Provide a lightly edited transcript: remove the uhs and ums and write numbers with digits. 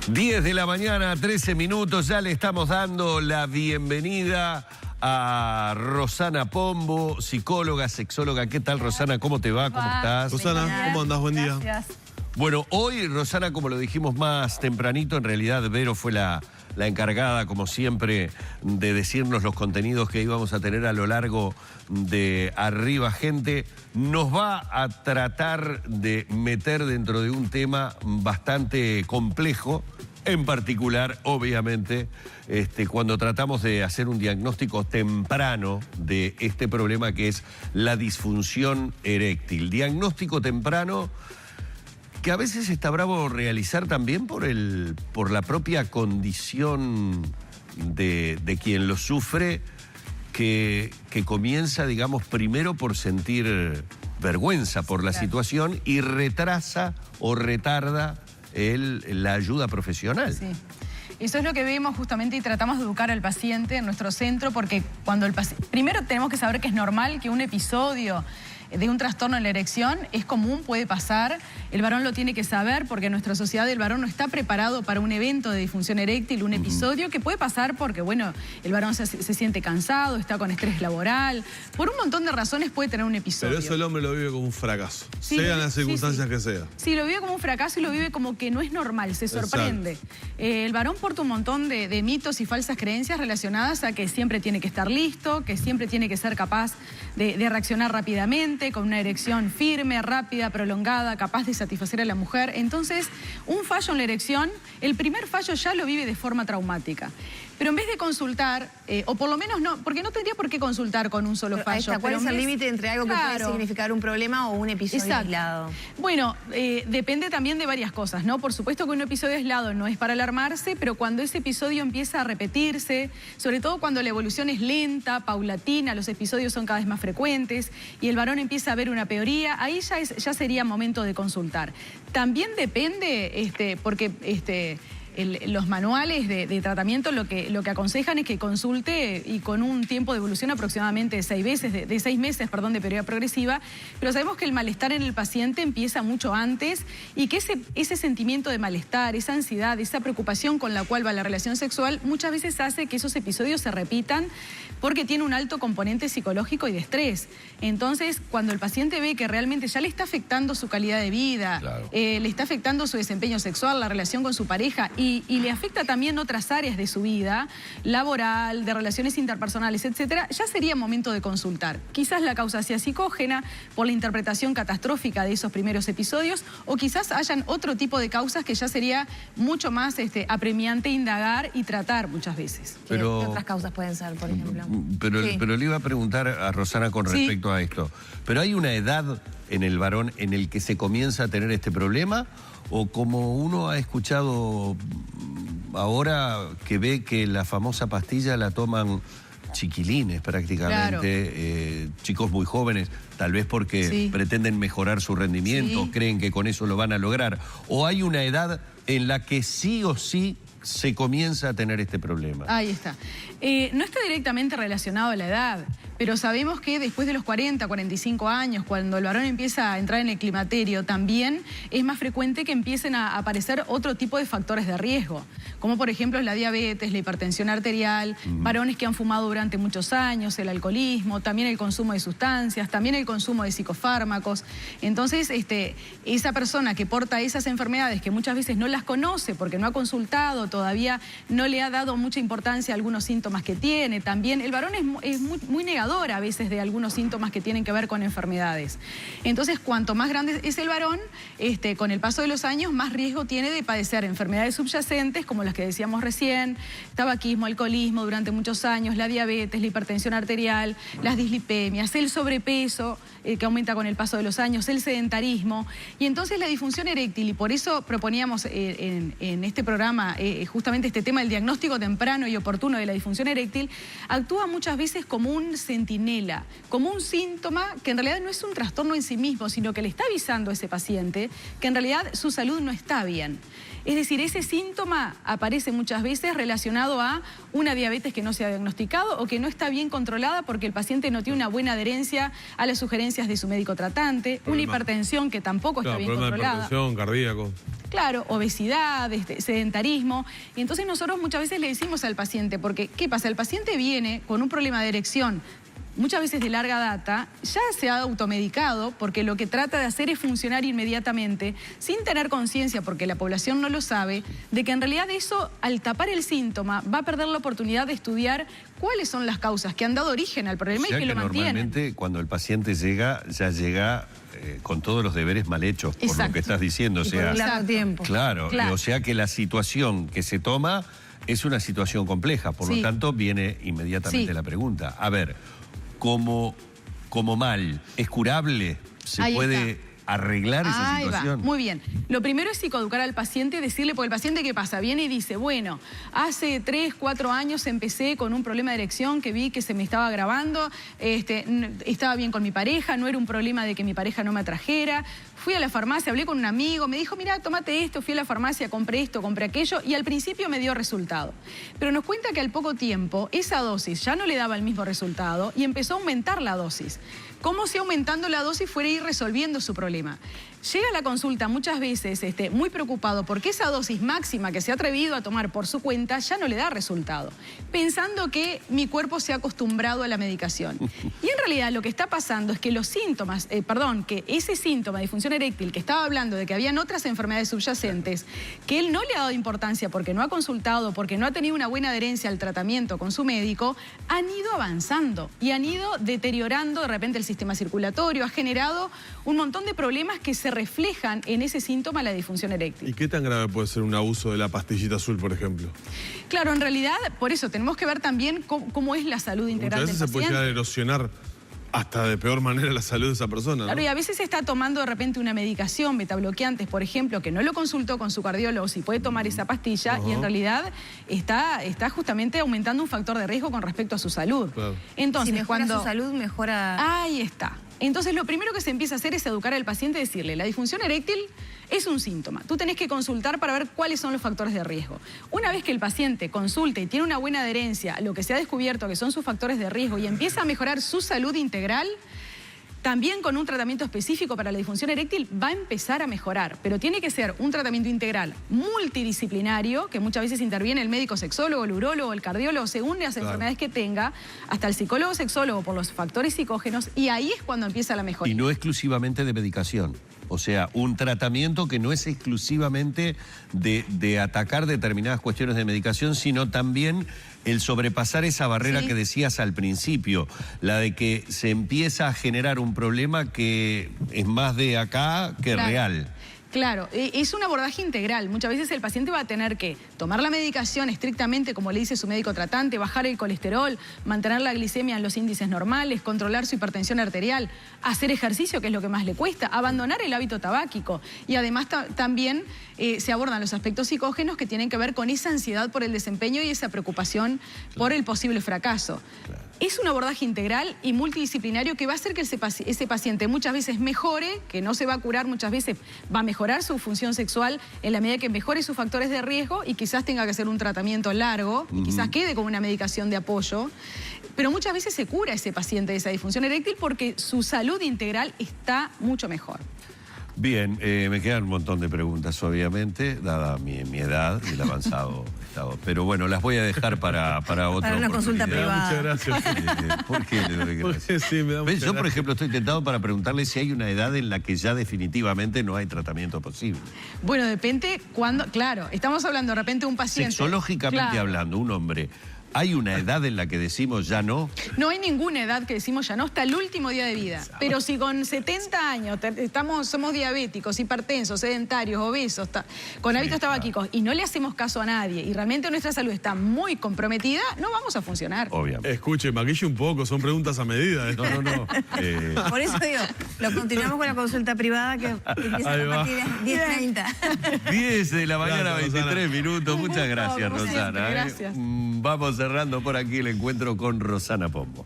10 de la mañana, 13 minutos, ya le estamos dando la bienvenida a Rosana Pombo, psicóloga, sexóloga. ¿Qué tal, Rosana? ¿Cómo te va? ¿Cómo estás? Rosana, ¿cómo andás? Buen día. Gracias. Bueno, hoy, Rosana, como lo dijimos más tempranito, en realidad Vero fue la encargada, como siempre, de decirnos los contenidos que íbamos a tener a lo largo de Arriba Gente. Nos va a tratar de meter dentro de un tema bastante complejo, en particular, obviamente, cuando tratamos de hacer un diagnóstico temprano de este problema que es la disfunción eréctil. Diagnóstico temprano que a veces está bravo realizar también por la propia condición de quien lo sufre, que comienza, digamos, primero por sentir vergüenza por la situación y retrasa o retarda la ayuda profesional. Sí. Eso es lo que vemos justamente y tratamos de educar al paciente en nuestro centro, porque cuando el paciente... Primero tenemos que saber que es normal que un episodio de un trastorno en la erección es común, puede pasar. El varón lo tiene que saber porque en nuestra sociedad el varón no está preparado para un evento de disfunción eréctil, un episodio que puede pasar porque, bueno, el varón se siente cansado, está con estrés laboral. Por un montón de razones puede tener un episodio. Pero eso el hombre lo vive como un fracaso, sí, sean las circunstancias que sean. Sí, lo vive como un fracaso y lo vive como que no es normal, se sorprende. El varón porta un montón de mitos y falsas creencias relacionadas a que siempre tiene que estar listo, que siempre tiene que ser capaz de reaccionar rápidamente, con una erección firme, rápida, prolongada, capaz de satisfacer a la mujer. Entonces, un fallo en la erección, el primer fallo ya lo vive de forma traumática. Pero en vez de consultar, o por lo menos no, porque no tendría por qué consultar con un solo fallo. ¿Cuál es el límite entre algo que puede significar un problema o un episodio aislado? Bueno, depende también de varias cosas, ¿no? Por supuesto que un episodio aislado no es para alarmarse, pero cuando ese episodio empieza a repetirse, sobre todo cuando la evolución es lenta, paulatina, los episodios son cada vez más frecuentes y el varón empieza a ver una peoría, ahí ya sería momento de consultar. También depende, porque los manuales de tratamiento lo que aconsejan es que consulte y con un tiempo de evolución aproximadamente de 6 meses, de peoría progresiva, pero sabemos que el malestar en el paciente empieza mucho antes y que ese sentimiento de malestar, esa ansiedad, esa preocupación con la cual va la relación sexual muchas veces hace que esos episodios se repitan porque tiene un alto componente psicológico y de estrés. Entonces, cuando el paciente ve que realmente ya le está afectando su calidad de vida, claro, le está afectando su desempeño sexual, la relación con su pareja y le afecta también otras áreas de su vida, laboral, de relaciones interpersonales, etcétera, ya sería momento de consultar. Quizás la causa sea psicógena, por la interpretación catastrófica de esos primeros episodios, o quizás hayan otro tipo de causas que ya sería mucho más apremiante indagar y tratar muchas veces. ¿Qué otras causas pueden ser, por ejemplo? Pero le iba a preguntar a Rosana con respecto a esto. ¿Pero hay una edad en el varón en el que se comienza a tener este problema? ¿O como uno ha escuchado ahora que ve que la famosa pastilla la toman chiquilines prácticamente, claro, chicos muy jóvenes, tal vez porque pretenden mejorar su rendimiento, creen que con eso lo van a lograr? ¿O hay una edad en la que sí o sí se comienza a tener este problema? Ahí está. No está directamente relacionado a la edad, pero sabemos que después de los 40, 45 años, cuando el varón empieza a entrar en el climaterio, también es más frecuente que empiecen a aparecer otro tipo de factores de riesgo, como por ejemplo la diabetes, la hipertensión arterial, varones que han fumado durante muchos años, el alcoholismo, también el consumo de sustancias, también el consumo de psicofármacos. Entonces, esa persona que porta esas enfermedades, que muchas veces no las conoce porque no ha consultado, todavía no le ha dado mucha importancia a algunos síntomas que tiene. También el varón es muy negador a veces de algunos síntomas que tienen que ver con enfermedades. Entonces, cuanto más grande es el varón, con el paso de los años, más riesgo tiene de padecer enfermedades subyacentes, como las que decíamos recién, tabaquismo, alcoholismo durante muchos años, la diabetes, la hipertensión arterial, las dislipemias, el sobrepeso, que aumenta con el paso de los años, el sedentarismo, y entonces la disfunción eréctil, y por eso proponíamos en este programa justamente este tema del diagnóstico temprano y oportuno de la disfunción eréctil, actúa muchas veces como un centinela, como un síntoma que en realidad no es un trastorno en sí mismo, sino que le está avisando a ese paciente que en realidad su salud no está bien. Es decir, ese síntoma aparece muchas veces relacionado a una diabetes que no se ha diagnosticado o que no está bien controlada porque el paciente no tiene una buena adherencia a las sugerencias de su médico tratante, una hipertensión que tampoco está bien problema controlada. de hipertensión, cardíaco. Claro, obesidad, sedentarismo. Y entonces nosotros muchas veces le decimos al paciente, porque ¿qué pasa? El paciente viene con un problema de erección, muchas veces de larga data, ya se ha automedicado porque lo que trata de hacer es funcionar inmediatamente sin tener conciencia, porque la población no lo sabe, de que en realidad eso, al tapar el síntoma, va a perder la oportunidad de estudiar cuáles son las causas que han dado origen al problema y que lo mantienen. Normalmente cuando el paciente llega, ya llega con todos los deberes mal hechos, por lo que estás diciendo. O sea, por un largo tiempo. Claro, o sea que la situación que se toma es una situación compleja, por lo tanto viene inmediatamente la pregunta. A ver, como mal, ¿es curable? ¿Se puede arreglar esa situación? Muy bien. Lo primero es psicoeducar al paciente, decirle, porque el paciente, ¿qué pasa? Viene y dice, bueno, hace 3, 4 años empecé con un problema de erección que vi que se me estaba agravando, estaba bien con mi pareja, no era un problema de que mi pareja no me atrajera, fui a la farmacia, hablé con un amigo, me dijo, mira, tómate esto, fui a la farmacia, compré esto, compré aquello, y al principio me dio resultado. Pero nos cuenta que al poco tiempo esa dosis ya no le daba el mismo resultado y empezó a aumentar la dosis. Como si aumentando la dosis fuera a ir resolviendo su problema. Llega a la consulta muchas veces muy preocupado porque esa dosis máxima que se ha atrevido a tomar por su cuenta ya no le da resultado, pensando que mi cuerpo se ha acostumbrado a la medicación. Y en realidad lo que está pasando es que los síntomas, que ese síntoma de disfunción eréctil que estaba hablando de que habían otras enfermedades subyacentes, que él no le ha dado importancia porque no ha consultado, porque no ha tenido una buena adherencia al tratamiento con su médico, han ido avanzando y han ido deteriorando de repente el sistema circulatorio, ha generado un montón de problemas que se reflejan en ese síntoma, la disfunción eréctil. ¿Y qué tan grave puede ser un abuso de la pastillita azul, por ejemplo? Claro, en realidad, por eso tenemos que ver también cómo es la salud integral del paciente. Muchas veces se puede llegar a erosionar hasta de peor manera la salud de esa persona, ¿no? Claro, y a veces está tomando de repente una medicación, betabloqueantes, por ejemplo, que no lo consultó con su cardiólogo si puede tomar esa pastilla y en realidad está justamente aumentando un factor de riesgo con respecto a su salud. Claro. Entonces, si mejora su salud, mejora... Ahí está. Entonces, lo primero que se empieza a hacer es educar al paciente y decirle, la disfunción eréctil es un síntoma. Tú tenés que consultar para ver cuáles son los factores de riesgo. Una vez que el paciente consulte y tiene una buena adherencia a lo que se ha descubierto que son sus factores de riesgo y empieza a mejorar su salud integral, también con un tratamiento específico para la disfunción eréctil va a empezar a mejorar, pero tiene que ser un tratamiento integral multidisciplinario, que muchas veces interviene el médico sexólogo, el urólogo, el cardiólogo, según las enfermedades que tenga, hasta el psicólogo sexólogo por los factores psicógenos, y ahí es cuando empieza la mejoría. Y no exclusivamente de medicación. O sea, un tratamiento que no es exclusivamente de atacar determinadas cuestiones de medicación, sino también el sobrepasar esa barrera que decías al principio, la de que se empieza a generar un problema que es más de acá que real. Claro, es un abordaje integral. Muchas veces el paciente va a tener que tomar la medicación estrictamente, como le dice su médico tratante, bajar el colesterol, mantener la glicemia en los índices normales, controlar su hipertensión arterial, hacer ejercicio, que es lo que más le cuesta, abandonar el hábito tabáquico. Y además también se abordan los aspectos psicógenos que tienen que ver con esa ansiedad por el desempeño y esa preocupación por el posible fracaso. Es un abordaje integral y multidisciplinario que va a hacer que ese paciente muchas veces mejore, que no se va a curar, muchas veces va a mejorar su función sexual en la medida que mejore sus factores de riesgo y quizás tenga que hacer un tratamiento largo y quizás quede con una medicación de apoyo. Pero muchas veces se cura ese paciente de esa disfunción eréctil porque su salud integral está mucho mejor. Bien, me quedan un montón de preguntas, obviamente, dada mi edad y el avanzado estado. Pero bueno, las voy a dejar para otra Para una consulta privada. Muchas gracias. ¿Por qué le doy gracias? Porque sí, me da mucha Yo, por gracia. ejemplo, estoy tentado para preguntarle si hay una edad en la que ya definitivamente no hay tratamiento posible. Bueno, depende cuándo, claro, estamos hablando de repente de un paciente. Sexológicamente hablando, un hombre, ¿hay una edad en la que decimos ya no? No hay ninguna edad que decimos ya no, hasta el último día de vida. Pero si con 70 años somos diabéticos, hipertensos, sedentarios, obesos, con hábitos tabáquicos y no le hacemos caso a nadie y realmente nuestra salud está muy comprometida, no vamos a funcionar. Obviamente. Escuche, maquille un poco, son preguntas a medida. No. Por eso digo, lo continuamos con la consulta privada que empieza Ahí a va. partir de 10:30. 10 de la mañana, Gracias, 23 minutos. Muchas gracias, como Rosana. siempre, gracias. Vamos cerrando por aquí el encuentro con Rosana Pombo.